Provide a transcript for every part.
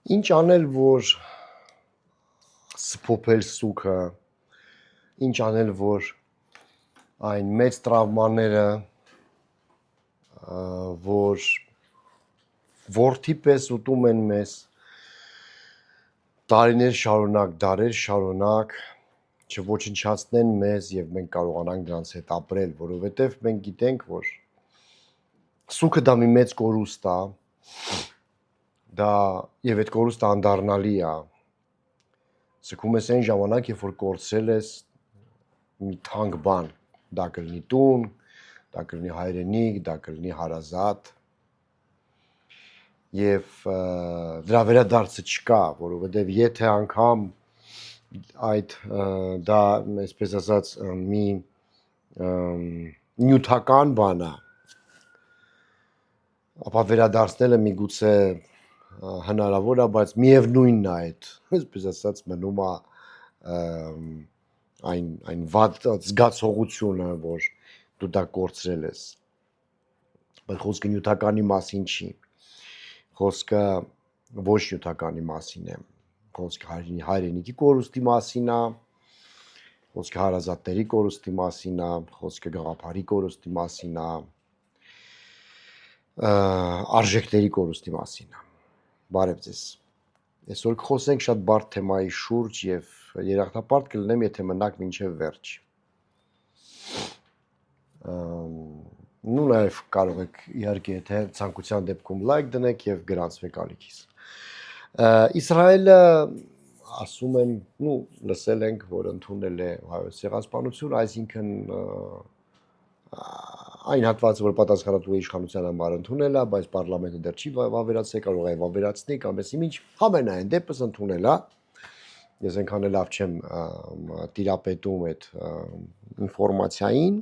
Ինչ անել, որ սփոփել սուքը, ինչ անել, որ այն մեծ տրավմաները, որ որդի պես ուտում են մեզ, տարիներ շարունակ, դարեր շարունակ, չոչնչացնեն մեզ եւ մենք կարողանանք դրանց հետ ապրել, որովհետեւ մենք գիտենք, որ սուքը դա մի մեծ կորուստ է, դա եւ այդ կորուստը անդառնալի է։ Սգում ես այն ժամանակ, երբ որ կորցրել ես մի թանկ բան, դա կլինի տուն, դա կլինի հայրենիք, դա կլինի հարազատ։ Եվ դրա վերադարձը չկա, որովհետեւ եթե անգամ այդ դա այսպես ասած մի նյութական բան է, ապա վերադարձնելը միգուցե հնարավոր է, բայց միևնույնն է այդ, այսպես ասած մնում է այն վատ զգացողությունը, որ դու դա կորցրել ես։ Բայց խոսքը նյութականի մասին չի։ Խոսքը ոչ նյութականի մասին է։ Խոսքը հայրենիքի կորուստի մասին է, խոսքը հարազատների կորուստի մասին է, խոսքը գաղափարի կորուստի մասին է, արժեքների կորուստի մասին է։ Բարև ձեզ։ Այսօր կխոսենք շատ բարդ թեմայի շուրջ եւ երախտապարտ կլինեմ, եթե մնաք մինչեւ վերջ։ Նու նաեւ կարող եք իհարկե եթե ցանկության դեպքում լայք դնեք եւ գրանցվեք ալիքիս։ Իսրայելը ասում են, լսել ենք, որ ընդունել է հայոց ցեղասպանություն, այսինքն այն հատվածը, որ պատասխանատու է իշխանության համար ընդունել է, բայց պարլամենտը դեռ չի վավերացել, կարող է վավերացնի կամ այսինքն ինչ համենայն դեպս ընդունել է։ Ես այնքան լավ չեմ տիրապետում այդ ինֆորմացիային,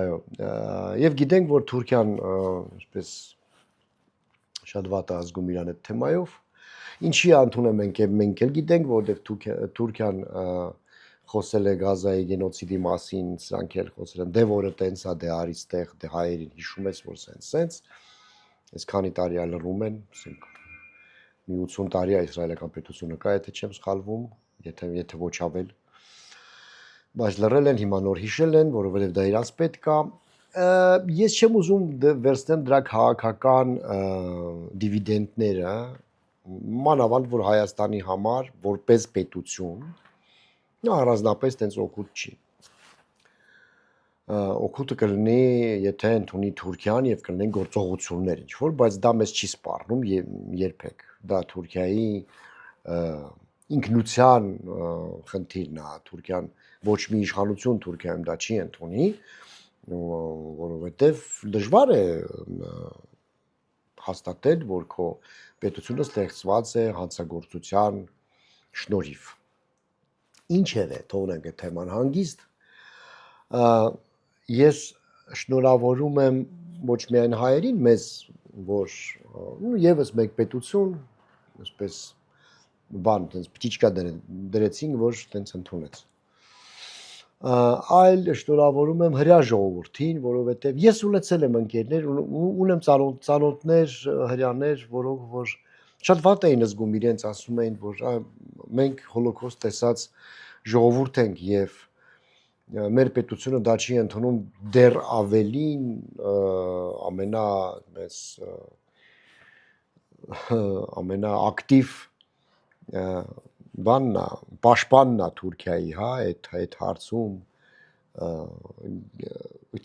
այո, եւ գիտենք, որ Թուրքիան այսպես շատ վատ է ազգում իրան այդ թեմայով։ Ինչի ընդունել մենք էլ գիտենք, որովհետեւ Թուրքիան խոսել է Գազայի գենոցիդի մասին, սրանք էլ խոսել են, դե որը տենց է, դե արի ստեղ, դե հայերին հիշում ես, որ սենց, այս քանի տարի է լռում են, ասենք մի 80 տարի է իսրայելական պետությունը կա, եթե չեմ սխալվում, եթե ոչ ավել, բայց լռել են, հիմա նոր հիշել են, որովհետև դա իրանց պետք է։ Ես չեմ ուզում վերցնել դրա քաղաքական դիվիդենդները, մանավանդ որ Հայաստանի համար որպես պետություն առանձնապես տենց օգուտ չի։ Օգուտը կլինի, եթե ընդունի Թուրքիան եւ կլինեն գործողություններ ինչ-որ, բայց դա մեզ չի սպառնում երբեք։ Դա Թուրքիայի ինքնության խնդիրն է, Թուրքիան ոչ մի իշխանություն Թուրքիայում դա չի ընդունի, որովհետեւ դժվար է հաստատել, որ քո պետությունը ստեղծված է հանցագործության շնորհիվ։ Ինչևէ, թողնենք այդ թեման հանգիստ, ես շնորհավորում եմ ոչ միայն հայերին մեզ, որ եւս մեկ պետություն, այսպես բան, տենց պտիչկա դրեցին, որ տենց ընդունեց։ Այլ շնորհավորում եմ հրեա ժողովրդին, որովհետեւ ես ունեցել եմ ընկերներ, ունեմ ծանոթներ, հրեաներ, որոնք որ շատ վատ էին զգում իրենց, ասում էին, որ մենք հոլոկոստ տեսած ժողովուրդ ենք եւ մեր պետությունը դա չի ընդունում, դեռ ավելին ամենաակտիվ բանն է, պաշտպանն է Թուրքիայի, հա, այդ հարցում,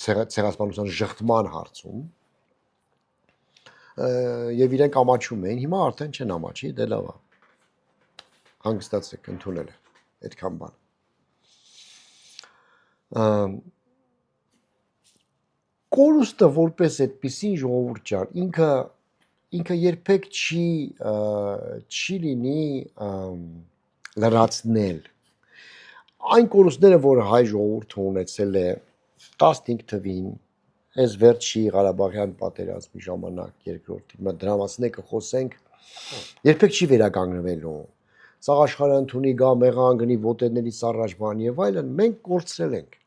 ցեղասպանության ժխտման հարցում, եւ իրենք ամաչում էին, հիմա արդեն չեն ամաչի, դե լավ է, հանգստացեք, ընդունել է այդքան բան։ Կորուստը որպես այդպիսին ժողովուրդ ջան, ինքը երբեք չի լինի լրացնել։ Այն կորուստները, որ հայ ժողովուրդը ունեցել է 15 թվին, այս վերջի Ղարաբաղյան պատերազմի ժամանակ, երկրորդի, դրա մասին կխոսենք, երբեք չի վերականգնվելու։ Սաղ աշխարհը ընդունի գա մեղան գնի ոտերներից առաջ բան եւ այլն, մենք կորցրել ենք։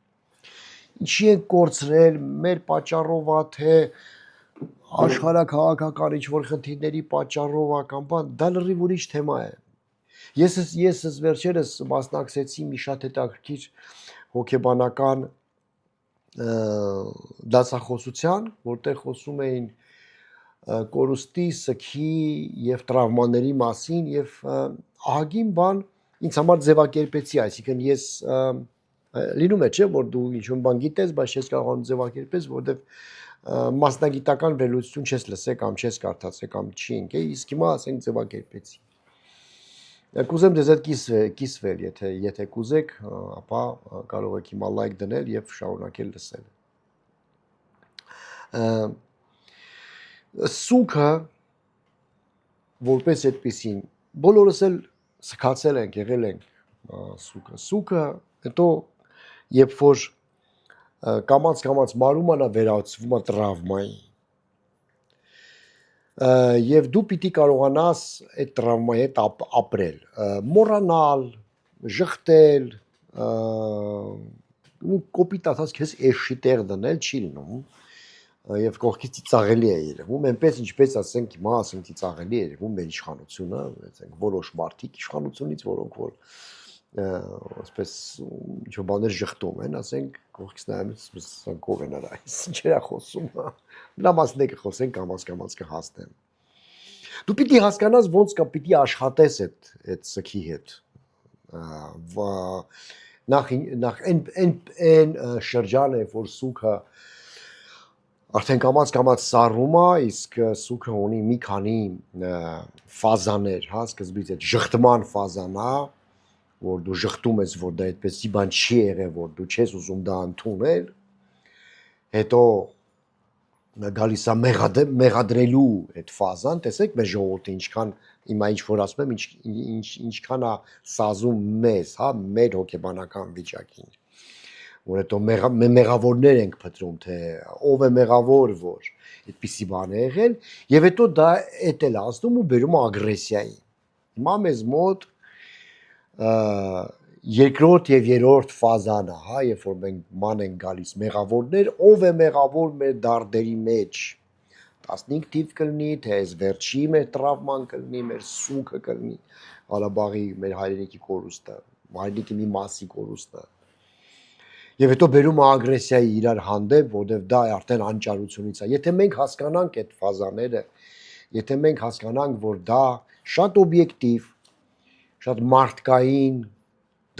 Ինչի ենք կորցրել, մեր պատճառով է, թե աշխարհակաղակական ինչ-որ խնդիրների պատճառով կամ բան, դա լրիվ ուրիշ թեմա է։ Ես վերջերս մասնակցեցի մի շատ հետաքրքիր հոգեբանական դասախոսության, որտեղ խոսում էին կորուստի, սգի եւ տրավմաների մասին եւ ահագին բան ինձ համար ձևակերպեցի, այսինքն ես լինում է, չէ, որ դու ինչ-որ բան գիտես, բայց չես կարողանում ձևակերպես, որովհետեւ մասնագիտական վերլուծություն չես լսել կամ չես կարդացել կամ չի ընկել, իսկ հիմա ասենք ձևակերպեցի։ Կուզեմ դեզ հետ կիսվել, եթե կուզեք, ապա կարող եք հիմա լայք դնել եւ շարունակել լսել։ Սուքը որպես այդպեսին բոլորս էլ սկացել ենք, եղել ենք սուքը, հետո երբ որ կամած մարում անա վերածվում է տրավմայի եւ դու պիտի կարողանաս այդ տրավմայի հետ ապրել, մոռանալ, ժխտել, ու կոպիտ ասած քեզ էշի տեղ դնել չի լինում եւ կողքից ծիծաղելի է երևում, այնպես ինչպես ասենք հիմա ասենք ծիծաղելի է երևում մեր իշխանությունը, ասենք որոշ մարդիկ իշխանությունից, որոնք որ ասես ինչ-որ բաներ ժխտում են, ասենք կողքից նայում ասենք ով են արա, ինչ է խոսում, նա մասն է կխոսեն կամաց կհասնեն։ Դու պիտի հասկանաս ոնց կա պիտի աշխատես այդ սքի հետ։ Նախ այն շրջանը, որ սուքը արդեն կամաց սառում է, իսկ սուքը ունի մի քանի ֆազաներ, հա, սկզբից այդ ժխտման ֆազան է, որ դու ժխտում ես, որ դա այդպեսի բան չի եղել, որ դու չես ուզում դա ընդունել, հետո գալիս է մեղադրելու այդ ֆազան, տեսեք մեր ժողովուրդը ինչքան հիմա ինչ որ ասում եմ, ինչքան է սազում մեզ, հա, մեր հոգեբանական վիճակին, որ հետո մեղավորներ ենք փտրում, թե ով է մեղավոր, որ այդպիսի բան է եղել, եւ հետո դա էդ էլ ասում ու բերում է ագրեսիայի։ Հիմա մեզ մոտ երկրորդ եւ երրորդ ֆազան է, հա, երբ որ մենք ման ենք գալիս մեղավորներ, ով է մեղավոր մեր դարդերի մեջ 15 թիվ կլինի, թե այս վերջի մեր տրավման կլինի, մեր սուքը կլինի, Ղարաբաղի մեր հայրենիքի կորուստը, հայրենիքի մի մասի կորուստը։ Եվ հետո բերում է ագրեսիայի իրար հանդեպ, որովհետև դա արդեն անճարությունից է։ Եթե մենք հասկանանք այդ ֆազաները, եթե մենք հասկանանք, որ դա շատ օբյեկտիվ, շատ մարդկային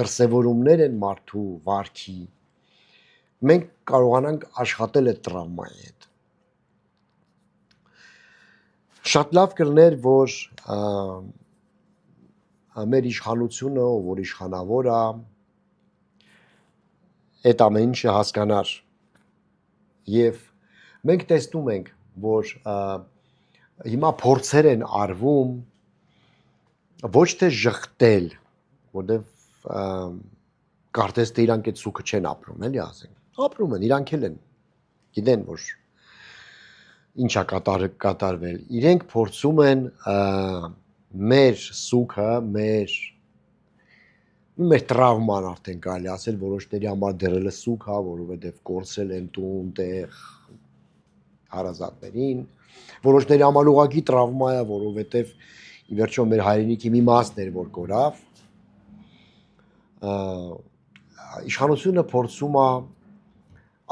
դրսևորումներ են մարդու վարքի, մենք կարողանանք աշխատել այդ տրավմայի հետ։ Շատ լավ կլներ, որ մեր իշխանությունը, որ իշխանավոր է, այդ ամեն ինչը հասկանար եւ մենք տեսնում ենք, որ հիմա փորձեր են արվում ոչ թե ժխտել, որովհետեւ կարծես թե իրանք այդ սուքը չեն ապրում, էլի ասենք, ապրում են, իրանք էլ են, գիտեն, որ ինչա կատարվել, իրենք փորձում են մեր սուքը, մեր տրավման արդեն կարելի ասել, որոշների համար դրելը սուք է, որովհետև կորցրել են տուն, տեղ, հարազատներին, որոշների համար ուղղակի տրավմա է, որովհետև ի վերջո մեր հայրենիքի մի մասն էր, որ կորավ, իշխանությունը փորձում է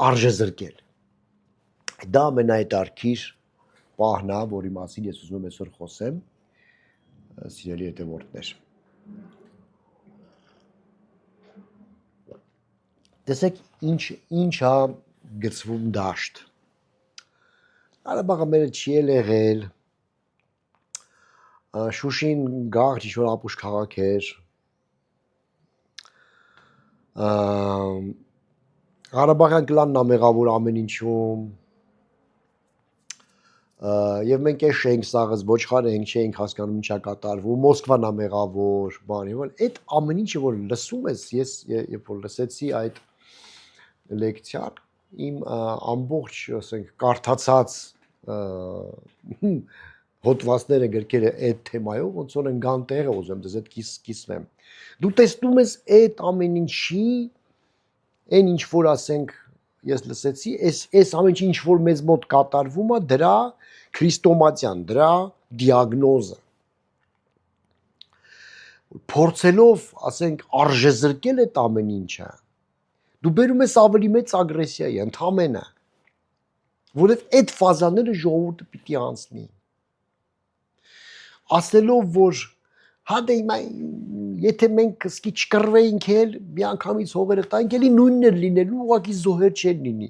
արժեզրկել։ Դա ամենահետաքրքիր պահն է, որի մասին ես ուզում եմ այսօր խոսեմ, սիրելի հետևորդներ։ Տեսեք ինչ է գծվում դաշտ։ Ղարաբաղը մերը չի եղել, Շուշին գաղթ ինչ-որ ապուշ քաղաք էր, Ղարաբաղյան կլանն է մեղավոր ամեն ինչում, եւ մենք էշ ենք սաղыз ոչխար ենք, չէինք հասկանում ինչա կատարվում, Մոսկվան է մեղավոր, բան եւ այլ։ Այդ ամեն ինչը որ լսում ես, ես երբ որ լսեցի այդ լեկցիան, իմ ամբողջ, ասենք, կարդացած հոդվածները գրքերը այդ թեմայով ոնց որ ընկան տեղը, ուզում դες այդ կիսվեմ։ Դու տեսնում ես այդ ամեն ինչի, այն ինչ որ ասենք ես լսեցի, այս ամեն ինչ որ մեզ մոտ կատարվում է, դրա քրիստոմատյան, դրա դիագնոզը։ Փորձելով, ասենք, արժեզրկել այդ ամեն ինչը, դու բերում ես ավելի մեծ ագրեսիայի, ընդհանրապես, որովհետև այդ ֆազաները ժողովուրդը պիտի անցնի։ Ասելով, որ հա դե հիմա եթե մենք սկի չկռվեինք էլ, մի անգամից հողերը տանք, էլի նույնն էր լինելու, ուղղակի զոհեր չեն լինի։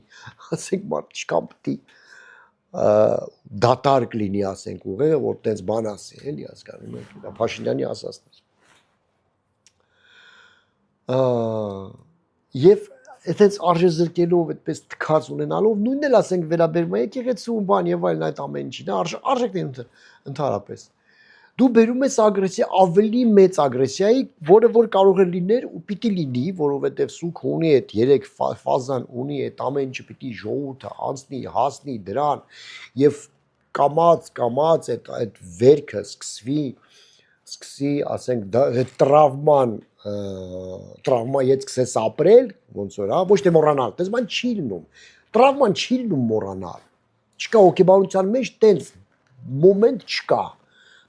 Ասենք մարդիկ պիտի դատարկ լինի, ասենք, ուղեղը, որ տենց բան ասի, էլի հասկանում եք, դա Փաշինյանի ասածն է։ Եվ այդպես արժեզրկելով, այդպես թքած ունենալով, նույնն էլ ասենք վերաբերում է եկեղեցու բան եւ այլն այդ ամեն ինչին, արժեքն ընդհանրապես։ Դու բերում ես ագրեսիա, ավելի մեծ ագրեսիայի, որը որ կարող է լիներ ու պիտի լինի, որովհետև սուք ունի այդ 3 ֆազան ունի, այդ ամեն ինչը պիտի ժողովուրդը անցնի, հասնի դրան եւ կամած այդ վերքը սկսի, ասենք, այդ տրավմայից սկսես ապրել, ոնց որ, հա, ոչ թե մոռանալ, դες բան չի լինում։ Տրավման չի լինում մոռանալ։ Չկա հոգեբանության մեջ տենց մոմենտ չկա։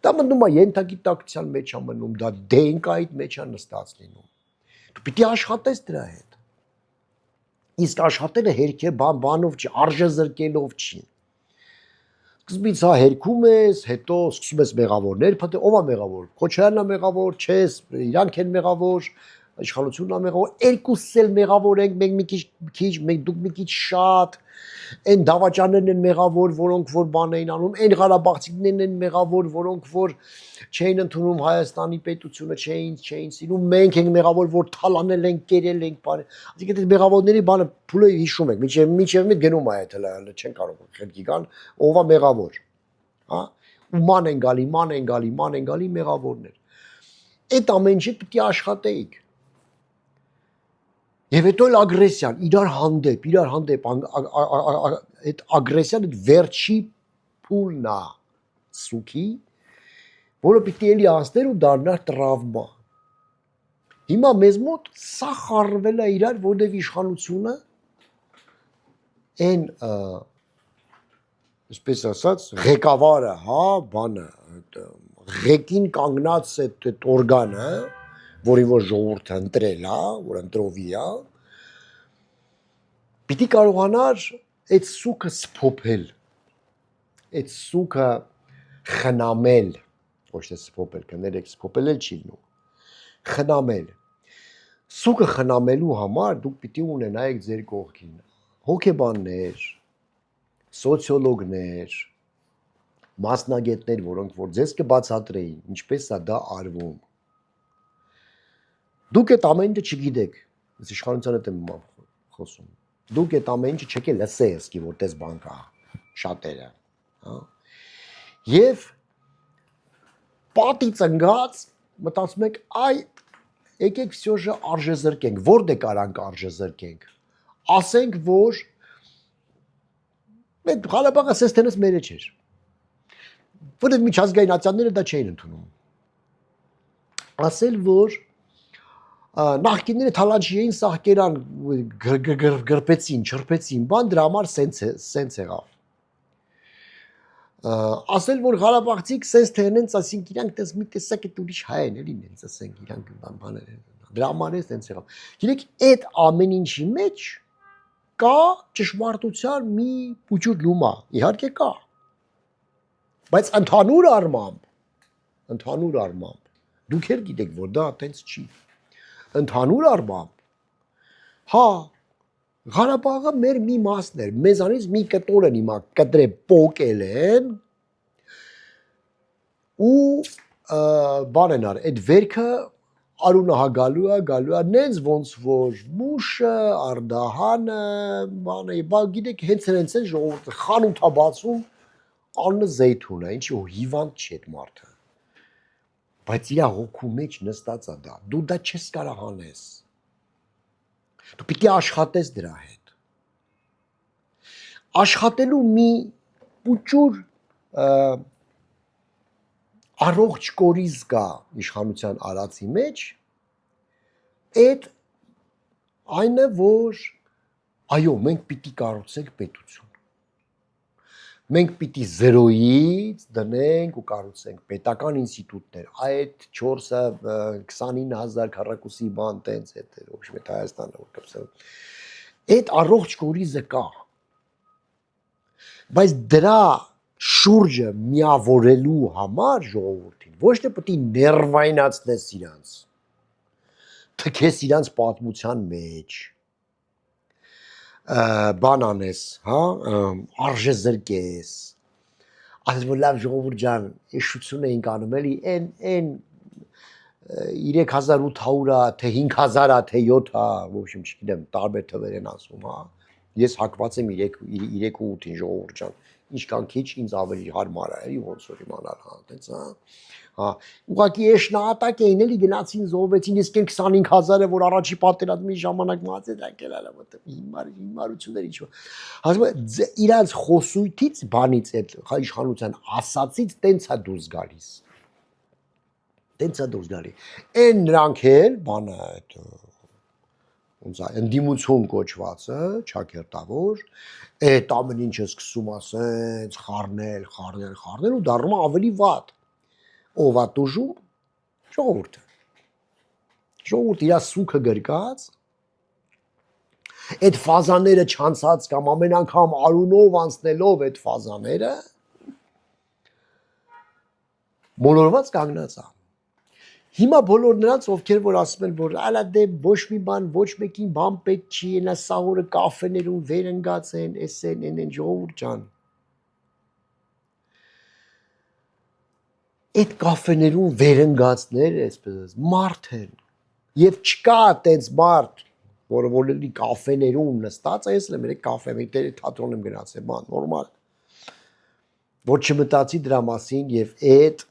Դա մնում է ենթագիտակցության մեջ է մնում, դա DNK-ի մեջ է նստած լինում։ Դու պիտի աշխատես դրա հետ։ Իսկ աշխատելը հերքե բանով չի, արժեզրկելով չի։ Սկզբից հա հերքում ես, հետո սկսում ես մեղավորներ փտել, ով է մեղավոր։ Քոչարյանն է մեղավոր, չես, իրանք են մեղավոր, իշխանությունն է մեղավոր, երկուսս էլ մեղավոր ենք, մենք մի քիչ, մենք դուք մի քիչ շատ, այն դավաճաններն են մեղավոր, որոնք որ բան էին անում, այն ղարաբաղցիներն են մեղավոր, որոնք որ չէին ընդունում Հայաստանի պետությունը, չէին սիրում, մենք ենք մեղավոր, որ թալանել ենք, կերել ենք, բան։ Այսինքն այդ մեղավորների բանը փուլը հիշում եք, միջև մի գնում է այդ հələ չեն կարող խելքի գան, ով է մեղավոր, հա, ու ման են գալի մեղավորներ։ Այդ ամեն ինչը պիտի աշխատեիք։ Եվ հետո էլ ագրեսիան, իրար հանդեպ, այդ ագրեսիան այդ վերջի փուլն է սուքի, որը պիտի էլի անցներ ու դառնար տրավմա։ Հիմա մեզ մոտ սա խառնվել է իրար, որտեղ իշխանությունը այն, այսպես ասած, ղեկավարը, հա, բանը, ղեկին կանգնած այդ օրգանը, որի որ ժողովուրդը ընտրել է, որ ընտրովի է, պիտի կարողանար այդ սուքը սփոփել, այդ սուքը խնամել, ոչ թե սփոփել, կներեք, սփոփել էլ չի լինում, խնամել։ Սուքը խնամելու համար դուք պիտի ունենայիք ձեր կողքին հոգեբաններ, սոցիոլոգներ, մասնագետներ, որոնք որ ձեզ կբացատրեին, ինչպես է դա արվում։ Դուք այդ ամեն ինչը չգիտեք, ես իշխանության հետ եմ խոսում։ Դուք այդ ամեն ինչը չեք լսել, ասկի որ տես բան կա, շատերը, հա։ Եվ պատի ծնգած մտածում եք, այ եկեք всё-же արժեզրկենք, որտե կարանք արժեզրկենք։ Ասենք որ այդ Ղարաբաղը սեստենս մերը չէր։ Որտեղ միջազգային ատյանները դա չէին ընդունում։ Ասել որ նախկինները թալանչի էին, սահկերան գրպեցին, չրպեցին, բան դրա համար սենց եղավ։ Ասել որ Ղարաբաղցիք սենց թերնենց, ասենք իրանք տես մի տեսակ այդ ուրիշ հայ են, էլի նենց ասենք իրանք բաներ են։ Դրա համար է սենց եղավ։ Գիտեք, այդ ամեն ինչի մեջ կա ճշմարտության մի փուճուր լումա, իհարկե կա։ Բայց ընդհանուր առմամբ դուք էլ գիտեք, որ դա այտենց չի։ Ընդհանուր առմամբ, հա, Ղարաբաղը մեր մի մասն էր, մեզանից մի կտոր են հիմա կտրե պոկել են ու բան են արել, այդ վերքը արունը հա գալու է, նենց ոնց որ մուշը, արդահանը, բանը, բա գիտեք, հենց են ժողովուրդը խանութ է բացում, անունը Զեյթուն է, ինչի հիվանդ չի այդ մարդը։ Բայց իր հոգու մեջ նստած է դա, դու դա չես կարող անես։ Դու պիտի աշխատես դրա հետ։ Աշխատելու մի փուճուր առողջ կորիզ կա իշխանության արածի մեջ, այդ այն է, որ Այո, մենք պիտի կառուցենք պետություն։ Մենք պիտի 0-ից դնենք ու կառուցենք պետական ինստիտուտներ։ Այդ 4-ը 29000 քառակուսի բան տենց է, ոչ մեկ Հայաստանը որ կպսել։ Այդ առողջ կորիզը կա։ Բայց դրա շուրջը միավորելու համար ժողովրդին ոչ թե պետք է ներվայնացնես իրանց, թքես իրանց պատմության մեջ, բան անես, հա, արժե զրկես, ասես որ լավ ժողովուրդ ջան, իշխություն էինք անում էլի, այն 3800-ա, թե 5000-ա, թե 7-ա, в общем, չգիտեմ, տարբեր թվեր են ասում, հա։ Ես հակված եմ 3-8-ին ժողովուրդ ջան, ինչքան քիչ ինձ ավելի հարմար է, էլի ոնց որ իմանալ, հա, տենց, հա։ Հա, ուղղակի էշ նահատակ էին էլի գնացին զոհվեցին, իսկ այն 25000-ը որ առաջի պատերազմի ժամանակ մահացել ակել արա, որտեղ հիմարություններ ինչ որ։ Ասում եմ, իրանց խոսույթից, բանից այդ իշխանության ասացից տենց է դուրս գալիս։ Տենց է դուրս գալի։ Այն նրանք էլ բանը այդ ոնց է, ընդդիմություն կոչվածը, ճակերտավոր, այդ ամեն ինչը սկսում ասենց խառնել ու դառնում ավելի վատ։ Ով է տուժում, ժողովուրդը։ Ժողովուրդը իր սուքը գրկած, այդ ֆազաները չանցած կամ ամեն անգամ արունով անցնելով այդ ֆազաները մոլորված կանգնած է։ Հիմա բոլոր նրանց ովքեր որ ասում են որ ալա դե ոչ մի բան ոչ մեկին բան պետք չի, նա սաղորը կաֆեներում վերընկած են, են ժողովուրդ ջան։ Այդ կաֆեներում վերընկածներ այսպես մարդ են եւ չկա այդպես մարդ որը որի կաֆեներում նստած է, ես եմ երեք կաֆե մի թատրոն եմ գնացել, բան նորմալ որ չմտածի դրա մասին եւ այդ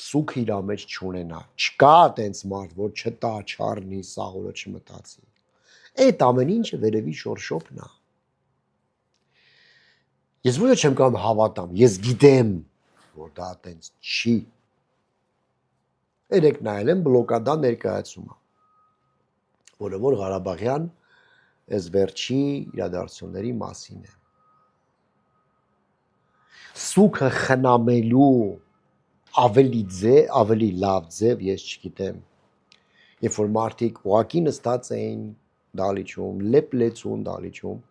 սուք իր մեջ չունենա չկա այդպես մարդ որ չտա չառնի սաղորը չմտածի այդ ամեն ինչը վերևի շորշոփն է ես ոչ չեմ կարող հավատամ ես գիտեմ որ դա այդպես չի երեք նայել եմ բլոկադա ներկայացումը որը որ Ղարաբաղյան այս վերջի իրադարձությունների մասին է սուքը խնամելու ավելի լավ ձև ես չգիտեմ երբ որ մարդիկ ուղակի նստած էին դալիճում լեփլեցուն դալիճում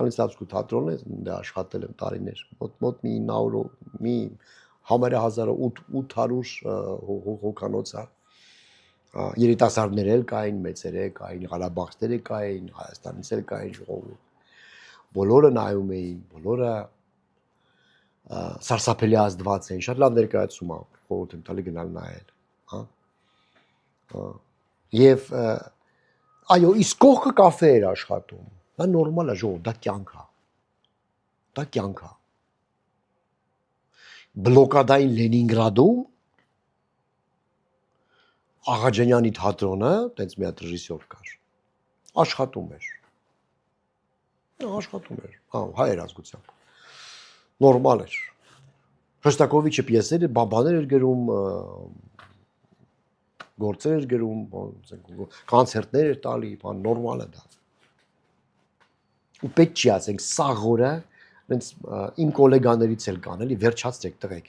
անցածքու թատրոնն է դա աշխատել եմ տարիներ մոտ մի 900 մի համարը 1800 հոկանոցա երիտասարդներ էլ կային մեծեր կային Ղարաբաղցիներ կային Հայաստանից էլ կային ժողովուրդ բոլորը նայում էին բոլորը սարսափելի ազդված են շատ լավ ներկայացում է խորհուրդ եմ տալի գնալ նայել հա եւ այո իսկ կողքը կաֆե էր աշխատում դա նորմալ է ժողովուրդ դա կյանք է բլոկադային Լենինգրադում Աղաջանյանի թատրոնը, տենց մի հատ ռեժիսոր կար, աշխատում էր, հայ ազգությամբ, նորմալ էր, Շոստակովիչը պիեսեր բաներ էր գրում, գործեր էր գրում, կոնցերտներ էր տալի, նորմալ է դա, ու պետք չի ասենք, սաղորը, իմ կոլեգաներից էլ կան, էլի վերջացրեք տղեկ,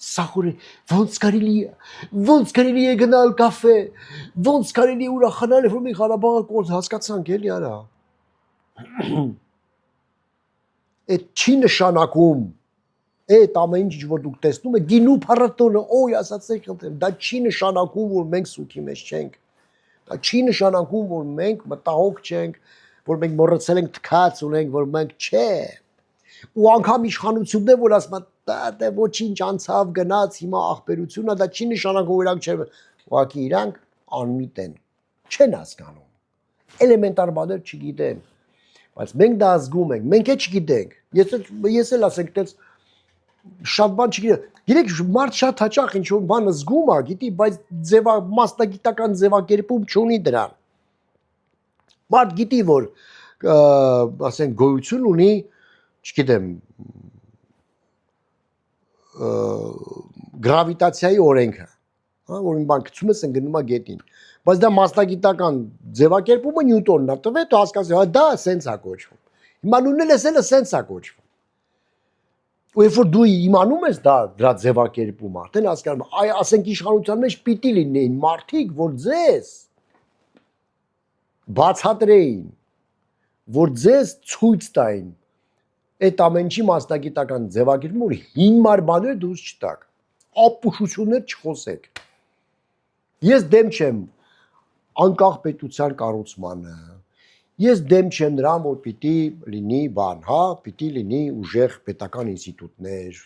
սաղորը ոնց կարելի է գնալ կաֆե, ոնց կարելի է ուրախանալ, որ մենք Ղարաբաղը կորձ հասկացանք էլի արա, այդ չի նշանակում, այդ ամեն ինչ որ դուք տեսնում եք, գինու փառատոնը, օй ասացեք խնդրեմ, դա չի նշանակում, որ մենք սուքի մեջ չենք, դա չի նշանակում, որ մենք մտահոգ չենք, որ մենք մոռացել ենք թքած ունենք, որ մենք չէ, ու անգամ իշխանություններ որ ասում են դա ոչինչ անցավ գնաց հիմա աղբերությունը դա չի նշանակում իրանք չեն ուղղակի իրանք անմիտ են չեն հասկանում էլեմենտար բաներ չգիտեն բայց մենք դա զգում ենք մենք էլ չգիտենք ես էլ ասենք այդպես շատ բան չգիտեմ գիտեք մարդ շատ հաճախ ինչ որ բան զգում է գիտի բայց մասնագիտական ձևակերպում չունի դրան մարդ գիտի որ ասենք գոյություն ունի չգիտեմ գրավիտացիայի օրենքը հա, որ մի բան գցում ես, ընկնում է գետին։ Բայց դա մասնագիտական ձևակերպումը Նյուտոնն է տվել, դու հասկացի, հա դա սենց է կոչվում։ Հիմա նույնն էլ էսել է սենց է կոչվում։ Ու երբ որ դու իմանում ես դա դրա ձևակերպումը, արդեն հասկանում ես, այ ասենք իշխանության մեջ պիտի լինեին մարդիկ, որ ձեզ բացատրեին, որ ձեզ ցույց տային այդ ամենի մասնագիտական ձևակերպումը, որ հիմար բաներ դուրս չտակ, ապուշություններ չխոսեք։ Ես դեմ չեմ անկախ պետության կառուցմանը։ Ես դեմ չեմ նրան, որ պիտի լինի բան, հա, պիտի լինի ուժեղ պետական ինստիտուտներ,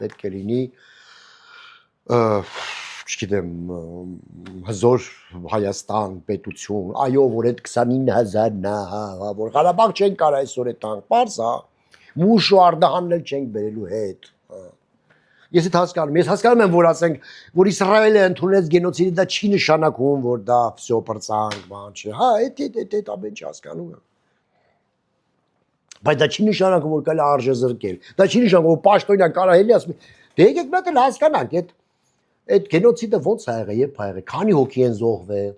պետք է լինի չգիտեմ, հզոր Հայաստան պետություն, այո, որ այդ 29000-ն է, հա, որ Ղարաբաղ չեն կարող այսօր այդ տանք, պարզ, հա, մուշ ու արդահանն էլ չենք բերելու հետ։ Ես այդ հասկանում եմ, որ ասենք, որ Իսրայելը ընդունեց գենոցիդը, դա չի նշանակում, որ դա վсё պրծանք, բան չէ։ Հա, այդ ամեն ինչ հասկանում եմ։ Բայց դա չի նշանակում, որ կարելի արժե զրկել։ Դա չի նշանակում, որ պաշտոնյա կարա հելի ասում։ Դե եկեք նա էլ հասկանանք, այդ գենոցիդը ոնց ա եղել, երբ ա եղել, քանի հոգի են զոհվել։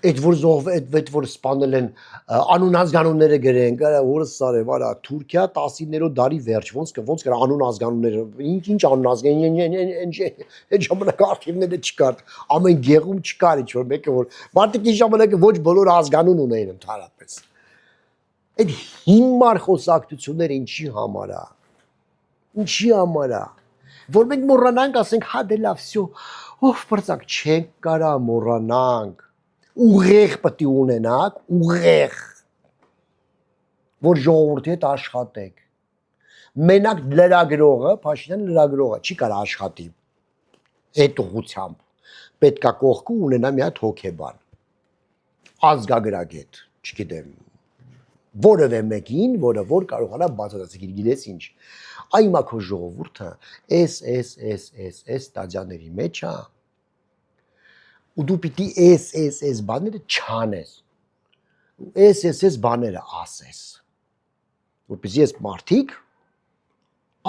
Այդ որ սպանել են անուն ազգանունները գրեն, որը սարև, արա Թուրքիա 19-րդ դարի վերջ, ոնց կրա անուն ազգանունները, ինչ անուն ազգան, այն ժամանակ արխիվները չկար, ամեն գեղում չկար ինչ որ մեկը որ մարդիկ ինչ ժամանակը ոչ բոլոր ազգանուն ունեին ընդհանրապես։ Այդ հիմար խոսակցությունները ինչի համար է։ Ինչի համար է։ Որ մենք մոռանանք, ասենք, հա դե լավ, վсё, ով բրծակ չենք կարա մոռանանք։ Ուղեղ պետք է ունենաք, ուղեղ, որ ժողովրդի հետ աշխատեք։ Մենակ լրագրողը, Փաշինյանը լրագրողը չի կարող աշխատի այդ ուղղությամբ։ Պետք է կողքը ունենա մի հատ հոգեբան, ազգագրագետ, չգիտեմ, որևէ մեկին, որը որ կարողանա բացատրել, գիտես ինչ։ Այ հիմա քո ժողովուրդը այս ստադիաների մեջ է։ Ու դու պիտի այս բաները չանես, այս բաները ասես, որպեսզի ես մարդիկ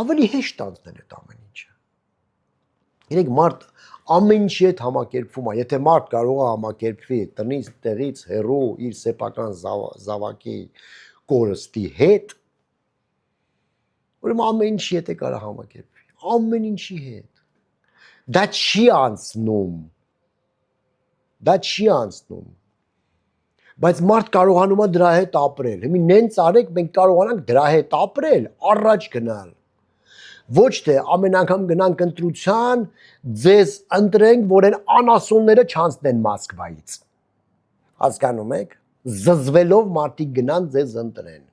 ավելի հեշտ անցնել այդ ամեն ինչը։ Երեք մարդ ամեն ինչի հետ համակերպվում է, եթե մարդ կարող է համակերպվի տնից, տեղից, հեռու, իր սեփական զավակի կորստի հետ, ուրեմն ամեն ինչի հետ է կարող համակերպվի, ամեն ինչի հետ։ Դա չի անցնում։ Դա չի անցնում, բայց մարդ կարողանում է դրա հետ ապրել, հիմի նենց արեք մենք կարողանանք դրա հետ ապրել, առաջ գնալ, ոչ թե ամեն անգամ գնանք ընտրության, ձեզ ընտրենք, որ են անասունները չանցնեն Մոսկվայից, հասկանում եք, զզվելով մարդիկ գնան ձեզ ընտրեն,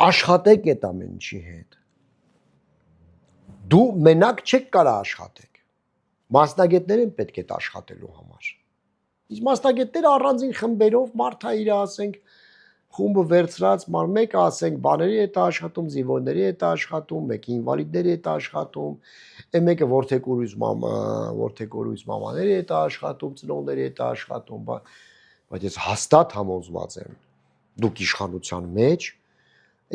աշխատեք այդ ամեն ինչի հետ, դու մենակ չեք կարա աշխատեք, մասնագետներ են պետք է աշխատելու համար։ Իսկ մասնագետները առանձին խմբերով մարդը իր ասենք խումբը վերցրած մեկը ասենք բաների հետ աշխատում, զինվորների հետ աշխատում, մեկը ինվալիդների հետ աշխատում, այն մեկը որդեկորույս մամաների հետ աշխատում, ծնողների հետ աշխատում, բայց ես հաստատ համոզված եմ, դուք իշխանության մեջ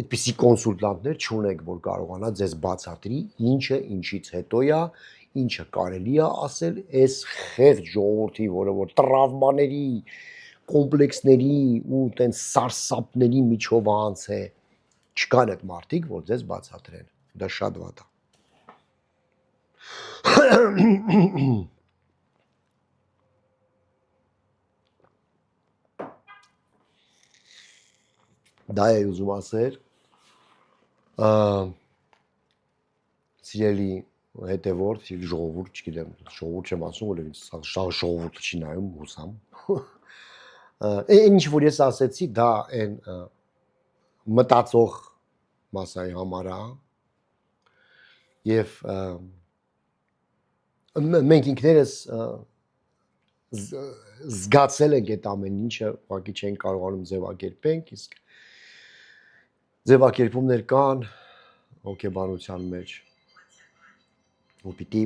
այդպիսի կոնսուլտանտներ չունեք, որ կարողանա ձեզ բացատրի ինչը ինչից հետո է, ինչը կարելի է ասել այս խեղճ ժողովրդի, որը որ տրավմաների, կոմպլեքսների ու տենց սարսափների միջով անց է, չկան այդ մարդիկ, որ ձեզ բացատրեն, դա շատ վատ է։ Դա է ուզում ասել, սիրելի հետևորդ, սիրելի ժողովուրդ, չգիտեմ, ժողովուրդ չեմ ասում, որ ինձ ժողովուրդը չի նայում, հուսամ։ Ինչ որ ես ասեցի, դա այն մտածող մասայի համար է, և մենք ինքներս զգացել ենք այդ ամեն ինչը, ուղղակի չենք կարողանում ձևակերպենք, իսկ ձևակերպումներ կան հոգեբանության մեջ, ու պիտի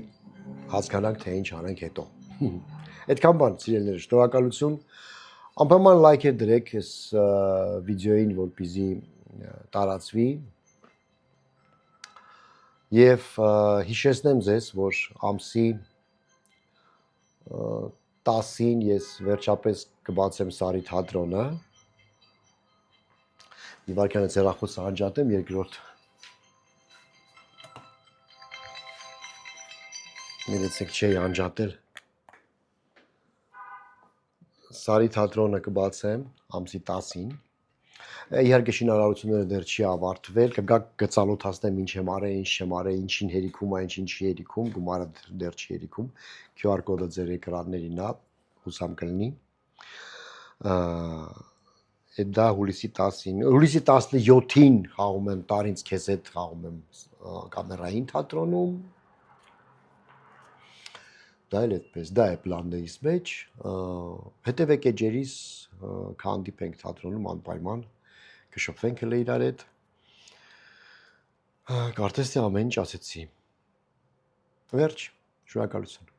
հասկանանք, թե ինչ անենք հետո։ Այդքան բան, սիրելիներ, շնորհակալություն, անպայման լայքեր դրեք այս վիդեոյին, որպեսզի տարածվի, Եվ հիշեցնեմ ձեզ, որ ամսի 10-ին ես վերջապես կբացեմ Սարի թատրոնը։ Մի վարքյանից հեռախոսը անջատեմ, երկրորդ ներեցեք չէի անջատել։ Սարի թատրոնը կբացեմ ամսի 10-ին։ Իհարկե շինարարությունները դեռ չի ավարտվել, կգաք կծանոթացնեմ ինչ եմ արել, ինչ չեմ արել, ինչին հերիքում է, ինչին չի հերիքում, գումարը դեռ չի հերիքում։ QR կոդը ձեր էկրաններին է, հուսամ կլինի։ Դա հուլիսի 10-ին, հուլիսի 17-ին խաղում եմ Տարինց քեզ հետ խաղում եմ կամերային թատրոնում։ Դա էլ այդպես, դա է պլաններից մեջ, հետևեք էջերիս, կհանդիպենք թատրոնում անպայման, կշփվենք հենց իրար հետ, կարծես թե ամեն ինչ ասեցի, վերջ, շնորհակալություն։